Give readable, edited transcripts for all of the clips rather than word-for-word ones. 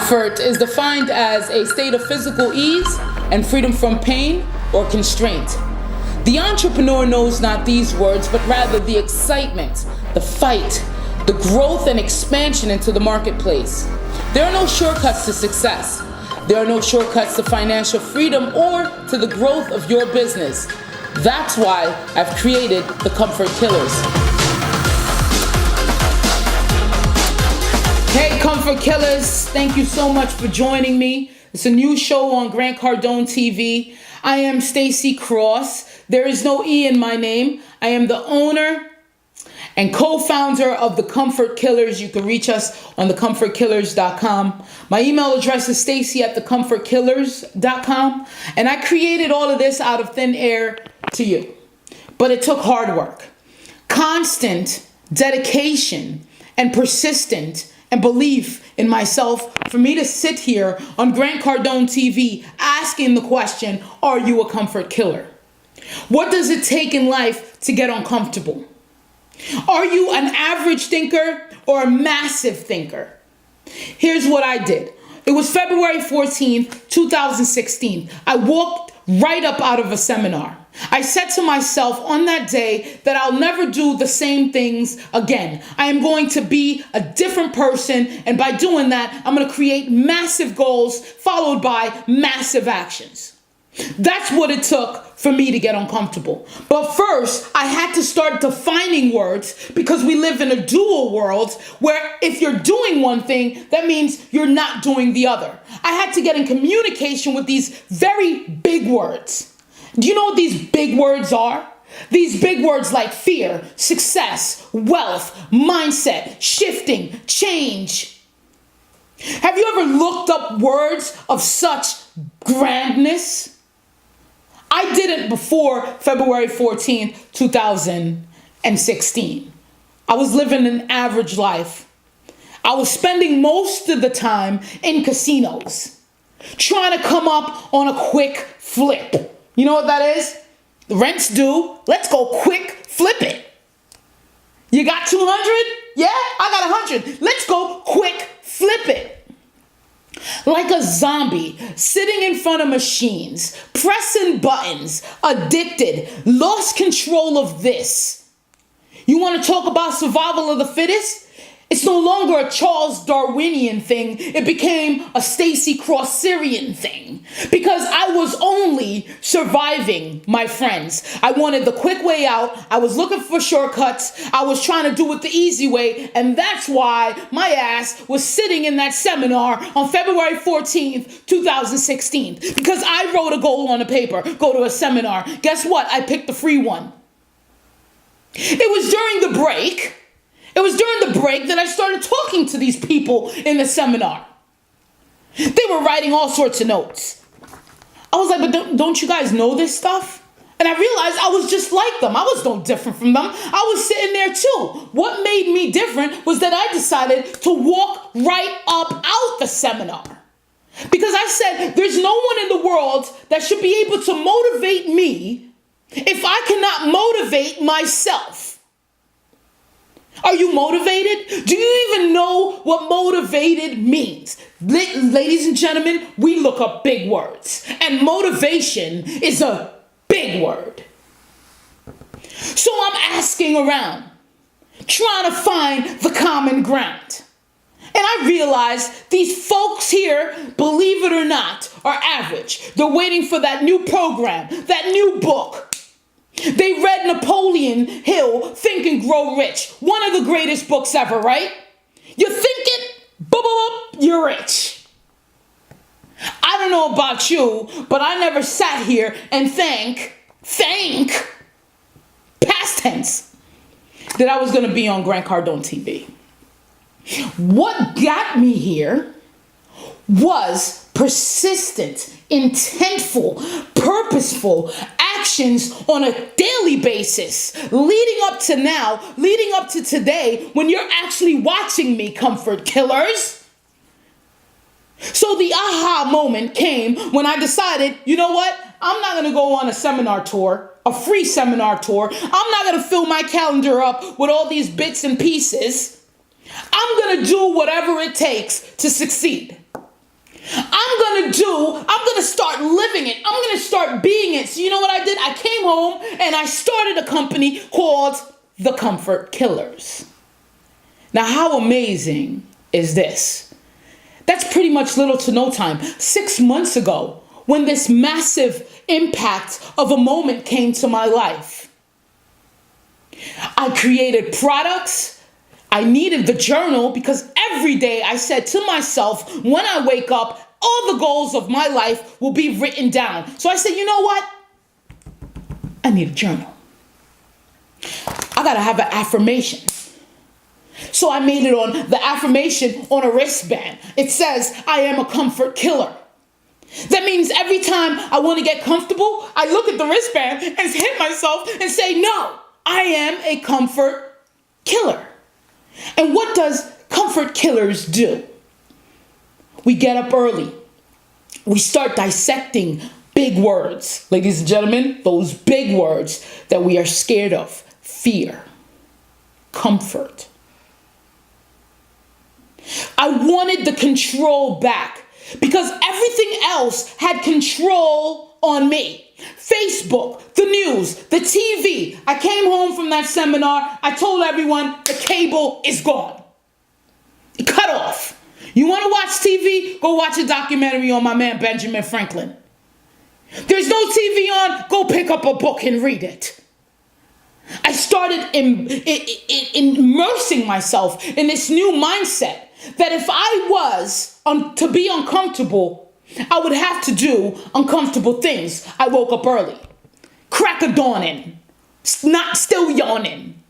Comfort is defined as a state of physical ease and freedom from pain or constraint. The entrepreneur knows not these words, but rather the excitement, the fight, the growth and expansion into the marketplace. There are no shortcuts to success. There are no shortcuts to financial freedom or to the growth of your business. That's why I've created the Comfort Killers. Hey, Comfort Killers, thank you so much for joining me. It's a new show on Cardone TV. I am Stacy Cross. There is no E in my name. I am the owner and co-founder of the Comfort Killers. You can reach us on thecomfortkillers.com. My email address is stacy@thecomfortkillers.com. And I created all of this out of thin air to you. But it took hard work, constant dedication, and persistent and belief in myself for me to sit here on Cardone TV asking the question, are you a comfort killer? What does it take in life to get uncomfortable? Are you an average thinker or a massive thinker? Here's what I did. It was February 14th, 2016. I walked right up out of a seminar. I said to myself on that day that I'll never do the same things again. I am going to be a different person, and by doing that, I'm going to create massive goals followed by massive actions. That's what it took for me to get uncomfortable. But first, I had to start defining words because we live in a dual world where if you're doing one thing, that means you're not doing the other. I had to get in communication with these very big words. Do you know what these big words are? These big words like fear, success, wealth, mindset, shifting, change. Have you ever looked up words of such grandness? I did it before February 14th, 2016. I was living an average life. I was spending most of the time in casinos, trying to come up on a quick flip. You know what that is? The rent's due. Let's go quick flip it. You got 200? Yeah, I got 100. Let's go quick flip it. Like a zombie, sitting in front of machines, pressing buttons, addicted, lost control of this. You want to talk about survival of the fittest? It's no longer a Charles Darwinian thing. It became a Stacy Cross-Syrian thing. Because I was only surviving, my friends. I wanted the quick way out. I was looking for shortcuts. I was trying to do it the easy way. And that's why my ass was sitting in that seminar on February 14th, 2016. Because I wrote a goal on a paper, go to a seminar. Guess what? I picked the free one. It was during the break that I started talking to these people in the seminar. They were writing all sorts of notes. I was like, but don't you guys know this stuff? And I realized I was just like them. I was no different from them. I was sitting there too. What made me different was that I decided to walk right up out the seminar. Because I said, there's no one in the world that should be able to motivate me if I cannot motivate myself. Are you motivated? Do you even know what motivated means? Ladies and gentlemen, we look up big words. And motivation is a big word. So I'm asking around, trying to find the common ground. And I realized these folks here, believe it or not, are average. They're waiting for that new program, that new book. They read Napoleon Hill, Think and Grow Rich. One of the greatest books ever, right? You think it, boop, boop, boop, you're rich. I don't know about you, but I never sat here and think, past tense, that I was going to be on Cardone TV. What got me here was persistent, intentful, purposeful actions on a daily basis, leading up to now, leading up to today, when you're actually watching me, Comfort Killers. So the aha moment came when I decided, you know what? I'm not going to go on a seminar tour, a free seminar tour. I'm not going to fill my calendar up with all these bits and pieces. I'm going to do whatever it takes to succeed. I'm gonna start living it. I'm gonna start being it. So you know what I did? I came home and I started a company called The Comfort Killers. Now, how amazing is this? That's pretty much little to no time. 6 months ago, when this massive impact of a moment came to my life, I created products. I needed the journal because every day I said to myself, when I wake up, all the goals of my life will be written down. So I said, you know what? I need a journal. I gotta have an affirmation. So I made it on the affirmation on a wristband. It says, I am a comfort killer. That means every time I want to get comfortable, I look at the wristband and hit myself and say, no, I am a comfort killer. And what does comfort killers do? We get up early. We start dissecting big words. Ladies and gentlemen, those big words that we are scared of. Fear, comfort. I wanted the control back because everything else had control on me. Facebook, the news, the TV. I came home from that seminar. I told everyone the cable is gone. Cut off. You want to watch TV? Go watch a documentary on my man Benjamin Franklin. There's no TV on? Go pick up a book and read it. I started immersing myself in this new mindset that if I was to be uncomfortable, I would have to do uncomfortable things. I woke up early, crack of dawning, not still yawning.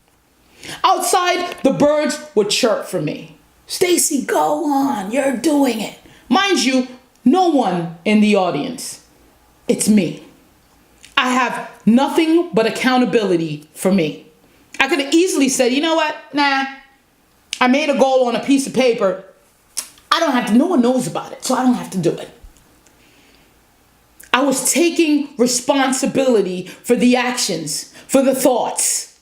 Outside, the birds would chirp for me. Stacy, go on, you're doing it. Mind you, no one in the audience. It's me. I have nothing but accountability for me. I could have easily said, you know what? Nah, I made a goal on a piece of paper. I don't have to, no one knows about it, so I don't have to do it. I was taking responsibility for the actions, for the thoughts,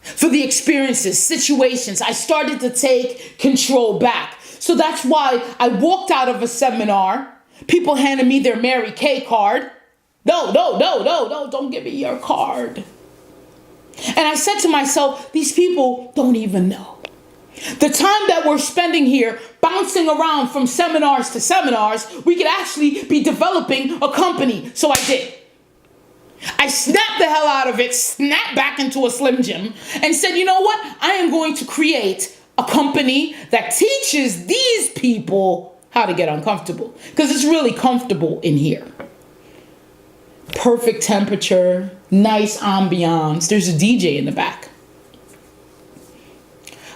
for the experiences, situations. I started to take control back. So that's why I walked out of a seminar. People handed me their Mary Kay card. No, don't give me your card. And I said to myself, these people don't even know. The time that we're spending here bouncing around from seminars to seminars, we could actually be developing a company. So I did. I snapped the hell out of it, snapped back into a Slim Jim, and said, you know what? I am going to create a company that teaches these people how to get uncomfortable. Because it's really comfortable in here. Perfect temperature, nice ambiance. There's a DJ in the back.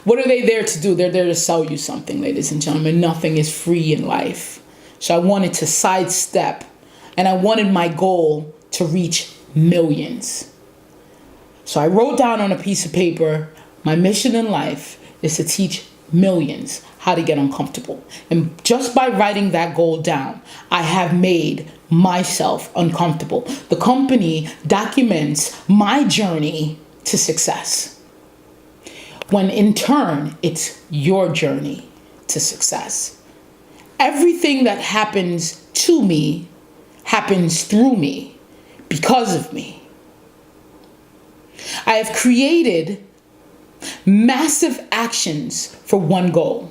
What are they there to do? They're there to sell you something, ladies and gentlemen. Nothing is free in life. So I wanted to sidestep, and I wanted my goal to reach millions. So I wrote down on a piece of paper, my mission in life is to teach millions how to get uncomfortable. And just by writing that goal down, I have made myself uncomfortable. The company documents my journey to success, when in turn, it's your journey to success. Everything that happens to me happens through me, because of me. I have created massive actions for one goal.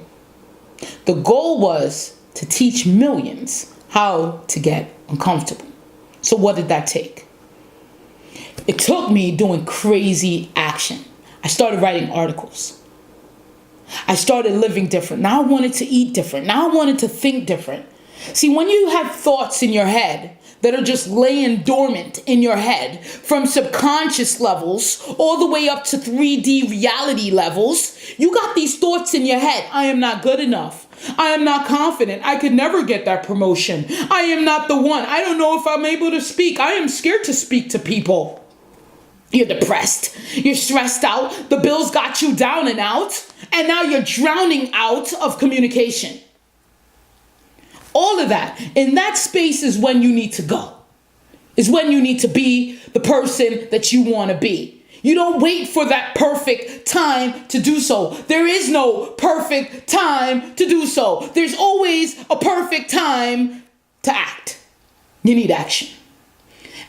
The goal was to teach millions how to get uncomfortable. So what did that take? It took me doing crazy action. I started writing articles. I started living different. Now I wanted to eat different. Now I wanted to think different. See, when you have thoughts in your head that are just laying dormant in your head from subconscious levels all the way up to 3D reality levels, you got these thoughts in your head. I am not good enough. I am not confident. I could never get that promotion. I am not the one. I don't know if I'm able to speak. I am scared to speak to people. You're depressed. You're stressed out. The bills got you down and out. And now you're drowning out of communication. All of that. In that space is when you need to go. Is when you need to be the person that you want to be. You don't wait for that perfect time to do so. There is no perfect time to do so. There's always a perfect time to act. You need action.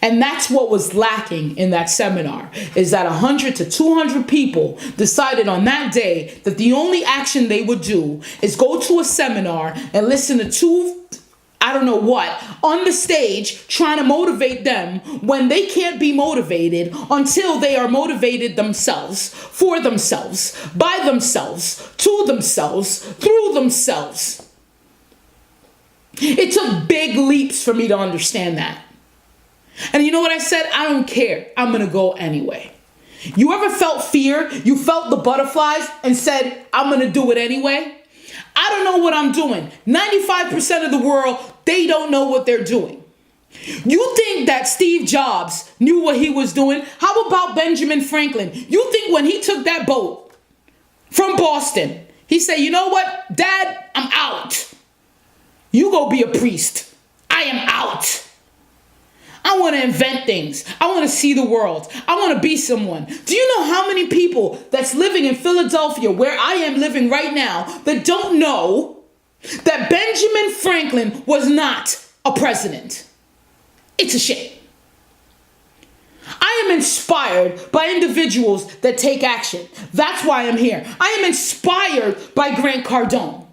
And that's what was lacking in that seminar, is that 100 to 200 people decided on that day that the only action they would do is go to a seminar and listen to two, I don't know what, on the stage trying to motivate them when they can't be motivated until they are motivated themselves, for themselves, by themselves, to themselves, through themselves. It took big leaps for me to understand that. And you know what I said? I don't care. I'm going to go anyway. You ever felt fear? You felt the butterflies and said, I'm going to do it anyway? I don't know what I'm doing. 95% of the world, they don't know what they're doing. You think that Steve Jobs knew what he was doing? How about Benjamin Franklin? You think when he took that boat from Boston, he said, you know what, Dad, I'm out. You go be a priest. I am out. I want to invent things. I want to see the world. I want to be someone. Do you know how many people that's living in Philadelphia, where I am living right now, that don't know that Benjamin Franklin was not a president? It's a shame. I am inspired by individuals that take action. That's why I'm here. I am inspired by Grant Cardone.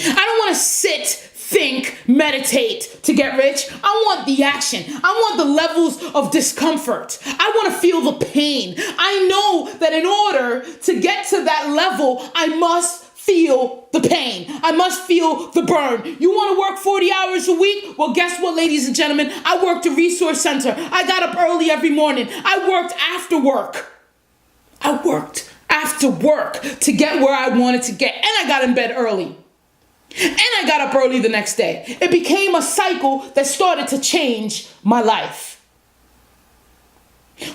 I don't want to sit, think, meditate to get rich. I want the action. I want the levels of discomfort. I want to feel the pain. I know that in order to get to that level, I must feel the pain. I must feel the burn. You want to work 40 hours a week? Well, guess what, ladies and gentlemen? I worked a resource center. I got up early every morning. I worked after work. I worked after work to get where I wanted to get. And I got in bed early. And I got up early the next day. It became a cycle that started to change my life.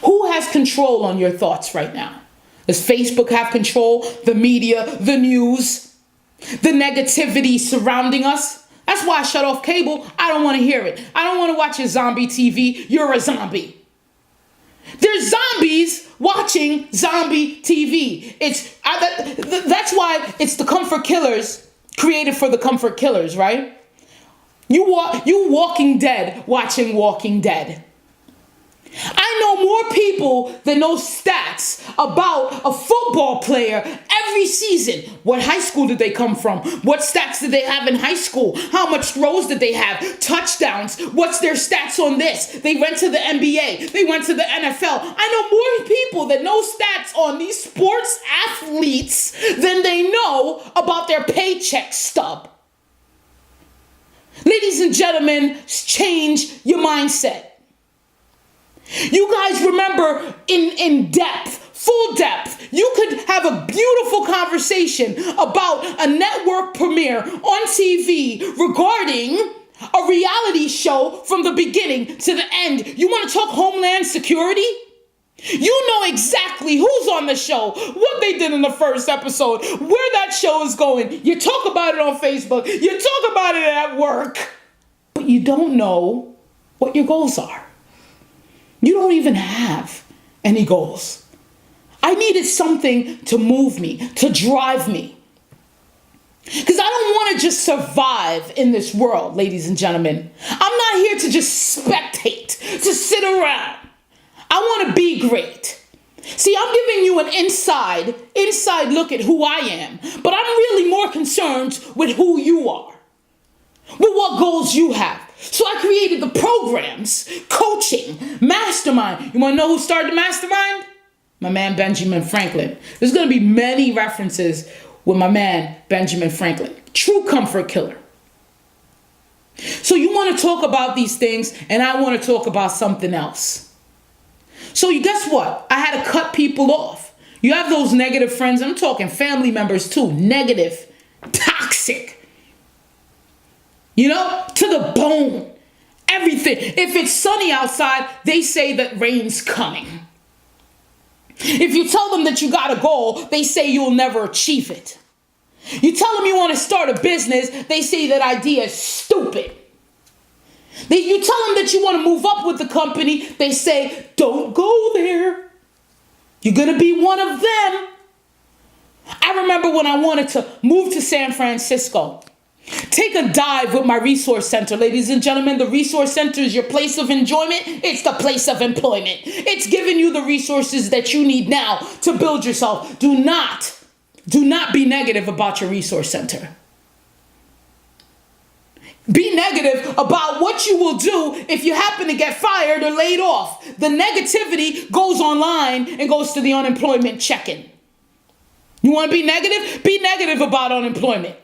Who has control on your thoughts right now? Does Facebook have control? The media, the news, the negativity surrounding us? That's why I shut off cable. I don't want to hear it. I don't want to watch your zombie TV. You're a zombie. There's zombies watching zombie TV. That's why it's the comfort killers. Created for the comfort killers, right? You Walking Dead watching Walking Dead. I know more people that know stats about a football player every season. What high school did they come from? What stats did they have in high school? How much throws did they have? Touchdowns. What's their stats on this? They went to the NBA. They went to the NFL. I know more people that know stats on these sports athletes than they know about their paycheck stub. Ladies and gentlemen, change your mindset. You guys remember in depth, full depth, you could have a beautiful conversation about a network premiere on TV regarding a reality show from the beginning to the end. You want to talk Homeland Security? You know exactly who's on the show, what they did in the first episode, where that show is going. You talk about it on Facebook. You talk about it at work. But you don't know what your goals are. You don't even have any goals. I needed something to move me, to drive me. Because I don't want to just survive in this world, ladies and gentlemen. I'm not here to just spectate, to sit around. I want to be great. See, I'm giving you an inside look at who I am. But I'm really more concerned with who you are, with what goals you have. So I created the programs, coaching, mastermind. You want to know who started the mastermind? My man, Benjamin Franklin. There's going to be many references with my man, Benjamin Franklin. True comfort killer. So you want to talk about these things, and I want to talk about something else. So you guess what? I had to cut people off. You have those negative friends. I'm talking family members too. Negative, toxic. You know, to the bone, everything. If it's sunny outside, they say that rain's coming. If you tell them that you got a goal, they say you'll never achieve it. You tell them you want to start a business, they say that idea is stupid. You tell them that you want to move up with the company. They say, don't go there. You're going to be one of them. I remember when I wanted to move to San Francisco. Take a dive with my resource center. Ladies and gentlemen, the resource center is your place of enjoyment. It's the place of employment. It's giving you the resources that you need now to build yourself. Do not be negative about your resource center. Be negative about what you will do if you happen to get fired or laid off. The negativity goes online and goes to the unemployment check-in. You want to be negative? Be negative about unemployment.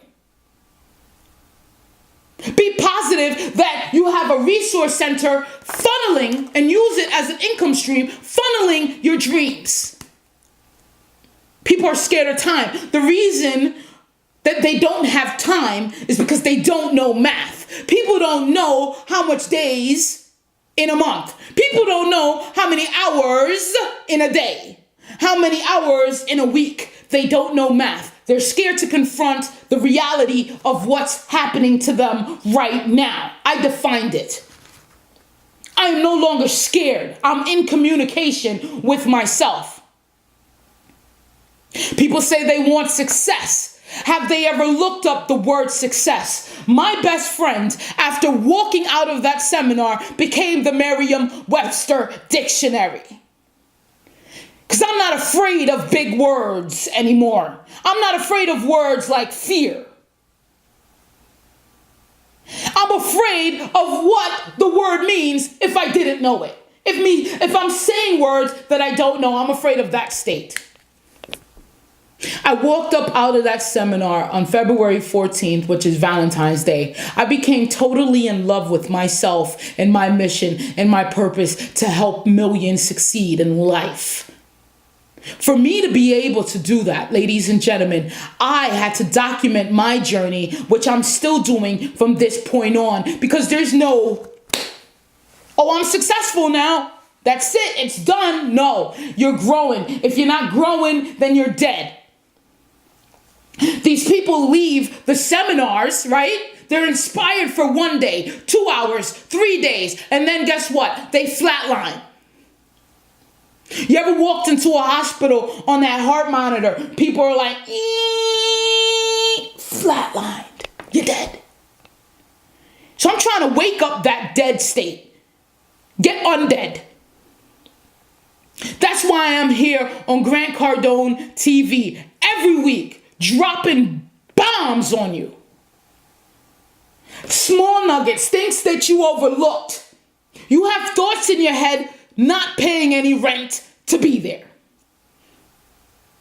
Be positive that you have a resource center funneling and use it as an income stream, funneling your dreams. People are scared of time. The reason that they don't have time is because they don't know math. People don't know how much days in a month. People don't know how many hours in a day, how many hours in a week. They don't know math. They're scared to confront the reality of what's happening to them right now. I defined it. I am no longer scared. I'm in communication with myself. People say they want success. Have they ever looked up the word success? My best friend, after walking out of that seminar, became the Merriam-Webster dictionary. Because I'm not afraid of big words anymore. I'm not afraid of words like fear. I'm afraid of what the word means if I didn't know it. If I'm saying words that I don't know, I'm afraid of that state. I walked up out of that seminar on February 14th, which is Valentine's Day. I became totally in love with myself and my mission and my purpose to help millions succeed in life. For me to be able to do that, ladies and gentlemen, I had to document my journey, which I'm still doing from this point on, because there's no, oh, I'm successful now. That's it. It's done. No, you're growing. If you're not growing, then you're dead. These people leave the seminars, right? They're inspired for 1 day, 2 hours, 3 days, and then guess what? They flatline. You ever walked into a hospital on that heart monitor? People are like, flatlined. You're dead. So I'm trying to wake up that dead state. Get undead. That's why I'm here on Grant Cardone TV every week, dropping bombs on you. Small nuggets, things that you overlooked. You have thoughts in your head not paying any rent to be there.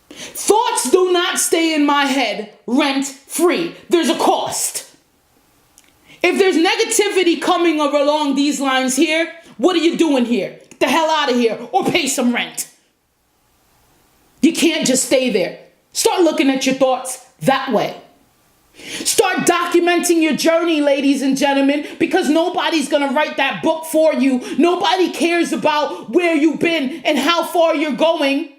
Thoughts do not stay in my head rent free. There's a cost. If there's negativity coming along these lines here, what are you doing here? Get the hell out of here or pay some rent. You can't just stay there. Start looking at your thoughts that way. Start documenting your journey, ladies and gentlemen, because nobody's going to write that book for you. Nobody cares about where you've been and how far you're going.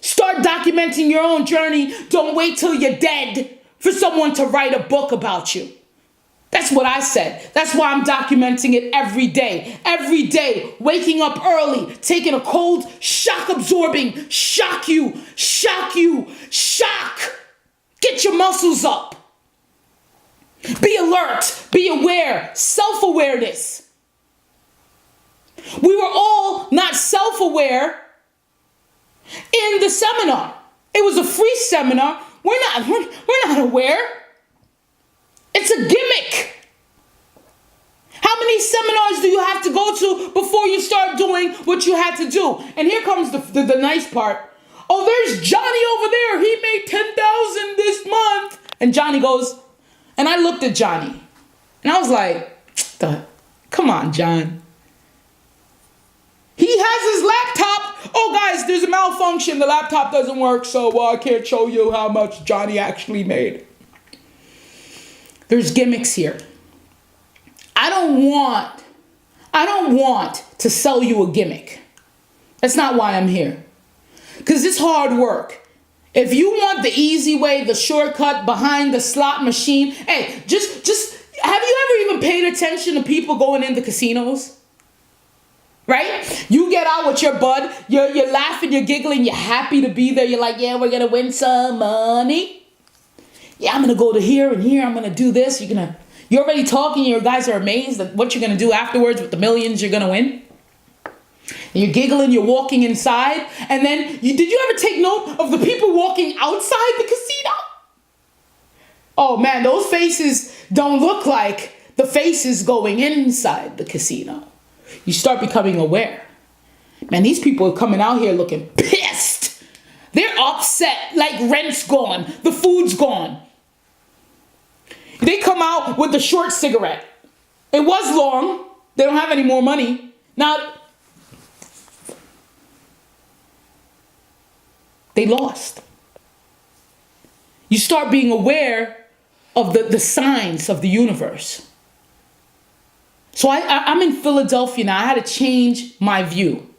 Start documenting your own journey. Don't wait till you're dead for someone to write a book about you. That's what I said. That's why I'm documenting it every day. Every day, waking up early, taking a cold, shock-absorbing, shock. Get your muscles up. Be alert, be aware, self-awareness. We were all not self-aware in the seminar. It was a free seminar. We're not aware. It's a gimmick. How many seminars do you have to go to before you start doing what you had to do? And here comes the nice part. Oh, there's Johnny over there. He made $10,000 this month. And Johnny goes, and I looked at Johnny, and I was like, come on, John. He has his laptop. Oh, guys, there's a malfunction. The laptop doesn't work, so I can't show you how much Johnny actually made. There's gimmicks here. I don't want to sell you a gimmick. That's not why I'm here. Because it's hard work. If you want the easy way, the shortcut behind the slot machine, hey, just Have you ever even paid attention to people going into casinos? Right? You get out with your bud, you're laughing, you're giggling, you're happy to be there. You're like, yeah, we're going to win some money. Yeah, I'm going to go to here and here. I'm going to do this. You're already talking. Your guys are amazed at what you're going to do afterwards with the millions you're going to win. And you're giggling, you're walking inside. And then, did you ever take note of the people walking outside the casino? Oh man, those faces don't look like the faces going inside the casino. You start becoming aware. Man, these people are coming out here looking pissed. They're upset, like rent's gone, the food's gone. They come out with the short cigarette. It was long. They don't have any more money. Now, they lost. You start being aware of the signs of the universe. So I'm in Philadelphia now. I had to change my view.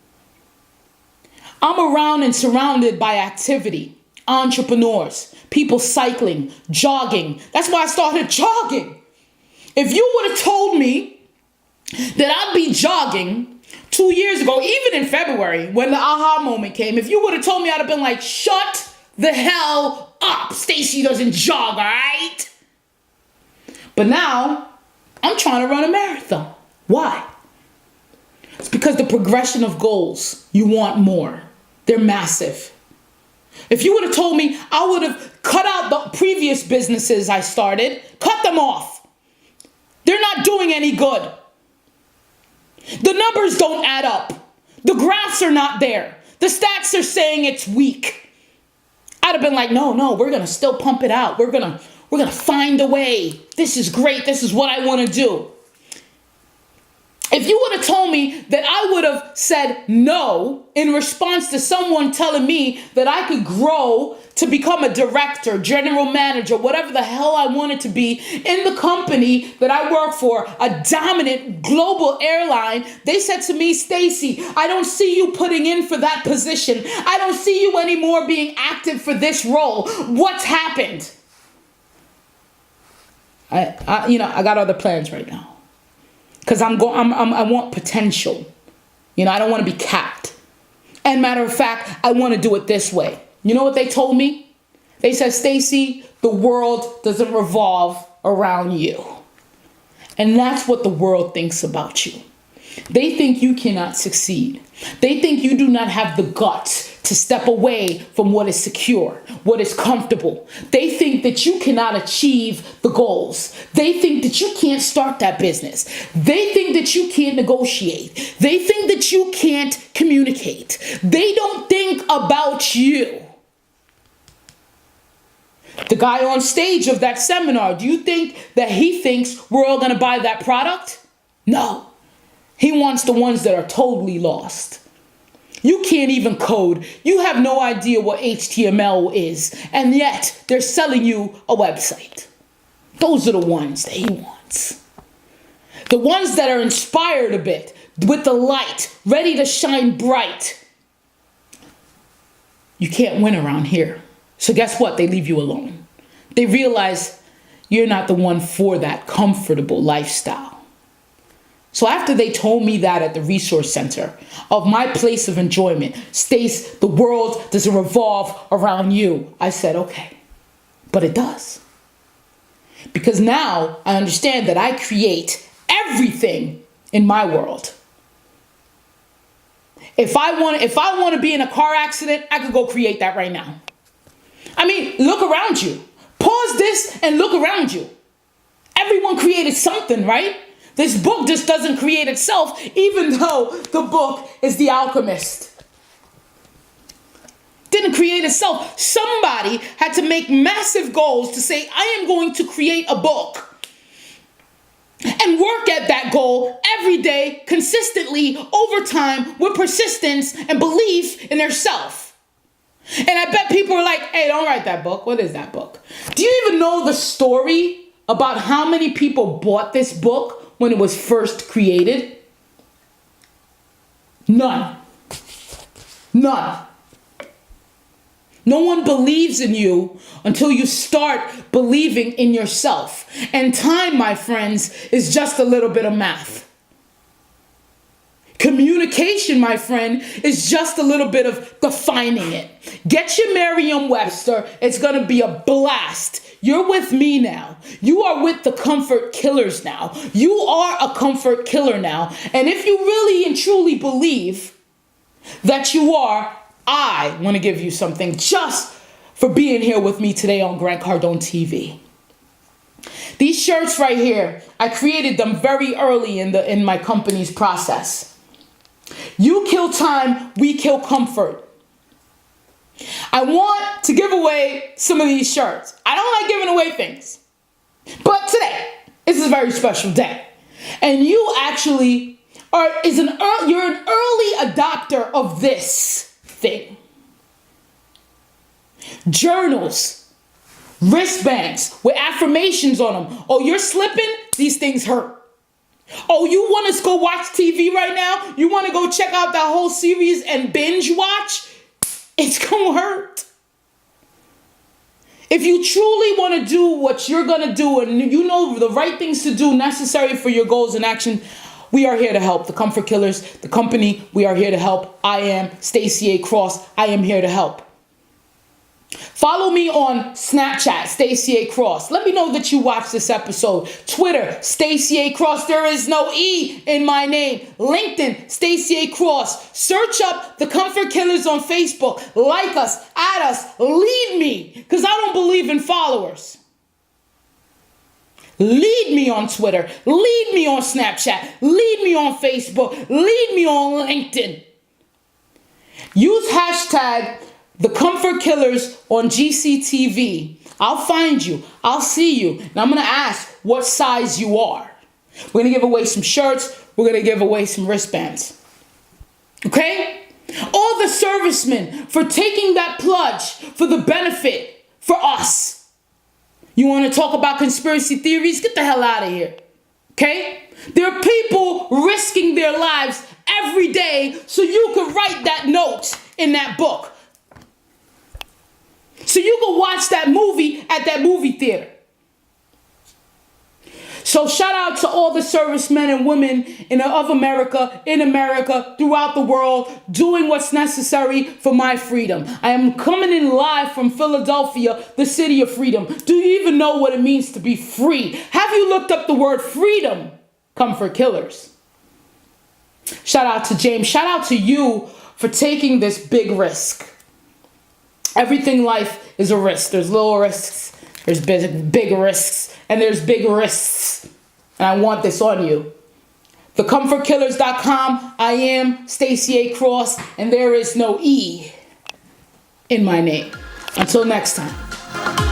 I'm around and surrounded by activity, entrepreneurs, people cycling, jogging. That's why I started jogging. If you would have told me that I'd be jogging 2 years ago, even in February, when the aha moment came, if you would have told me, I'd have been like, shut the hell up. Stacey doesn't jog, all right? But now, I'm trying to run a marathon. Why? It's because the progression of goals, you want more. They're massive. If you would have told me, I would have cut out the previous businesses I started, cut them off. They're not doing any good. The numbers don't add up. The graphs are not there. The stats are saying it's weak. I'd have been like, no, we're going to still pump it out. We're going to find a way. This is great. This is what I want to do. If you would have told me that, I would have said no in response to someone telling me that I could grow to become a director, general manager, whatever the hell I wanted to be in the company that I work for, a dominant global airline. They said to me, Stacey, I don't see you putting in for that position. I don't see you anymore being active for this role. What's happened? I got other plans right now. Because I want potential. I don't want to be capped. And matter of fact, I want to do it this way. You know what they told me? They said, Stacey, the world doesn't revolve around you. And that's what the world thinks about you. They think you cannot succeed. They think you do not have the guts to step away from what is secure, what is comfortable. They think that you cannot achieve the goals. They think that you can't start that business. They think that you can't negotiate. They think that you can't communicate. They don't think about you. The guy on stage of that seminar, do you think that he thinks we're all going to buy that product? No. He wants the ones that are totally lost. You can't even code. You have no idea what HTML is. And yet, they're selling you a website. Those are the ones that he wants. The ones that are inspired a bit, with the light, ready to shine bright. You can't win around here. So guess what? They leave you alone. They realize you're not the one for that comfortable lifestyle. So after they told me that at the resource center of my place of enjoyment, Stace, the world doesn't revolve around you. I said, okay, but it does. Because now I understand that I create everything in my world. If I want to be in a car accident, I could go create that right now. I mean, look around you. Pause this and look around you. Everyone created something, right? This book just doesn't create itself, even though the book is The Alchemist. Didn't create itself. Somebody had to make massive goals to say, I am going to create a book. And work at that goal every day, consistently, over time, with persistence and belief in their self. And I bet people are like, hey, don't write that book. What is that book? Do you even know the story about how many people bought this book when it was first created? None. No one believes in you until you start believing in yourself. And time, my friends, is just a little bit of math. Communication, my friend, is just a little bit of defining it. Get your Merriam-Webster. It's going to be a blast. You're with me now. You are with the comfort killers now. You are a comfort killer now. And if you really and truly believe that you are, I want to give you something just for being here with me today on Grant Cardone TV. These shirts right here, I created them very early in my company's process. You kill time, we kill comfort. I want to give away some of these shirts. I don't like giving away things. But today, this is a very special day. And you actually you're an early adopter of this thing. Journals, wristbands with affirmations on them. Oh, you're slipping? These things hurt. Oh, you want to go watch TV right now? You want to go check out that whole series and binge watch? It's going to hurt. If you truly want to do what you're going to do and you know the right things to do necessary for your goals and action, we are here to help. The Comfort Killers, the company, we are here to help. I am Stacey A. Cross. I am here to help. Follow me on Snapchat, Stacey A. Cross. Let me know that you watched this episode. Twitter, Stacey A. Cross. There is no E in my name. LinkedIn, Stacey A. Cross. Search up the Comfort Killers on Facebook. Like us, add us, lead me, because I don't believe in followers. Lead me on Twitter. Lead me on Snapchat. Lead me on Facebook. Lead me on LinkedIn. Use hashtag The Comfort Killers on GCTV. I'll find you. I'll see you. And I'm going to ask what size you are. We're going to give away some shirts. We're going to give away some wristbands. Okay? All the servicemen for taking that pledge for the benefit for us. You want to talk about conspiracy theories? Get the hell out of here. Okay? There are people risking their lives every day so you can write that note in that book. So you can watch that movie at that movie theater. So shout out to all the servicemen and women of America, in America, throughout the world, doing what's necessary for my freedom. I am coming in live from Philadelphia, the city of freedom. Do you even know what it means to be free? Have you looked up the word freedom? Comfort Killers. Shout out to James. Shout out to you for taking this big risk. Everything in life is a risk. There's little risks, there's big risks, and there's big risks. And I want this on you. TheComfortKillers.com. I am Stacey A. Cross, and there is no E in my name. Until next time.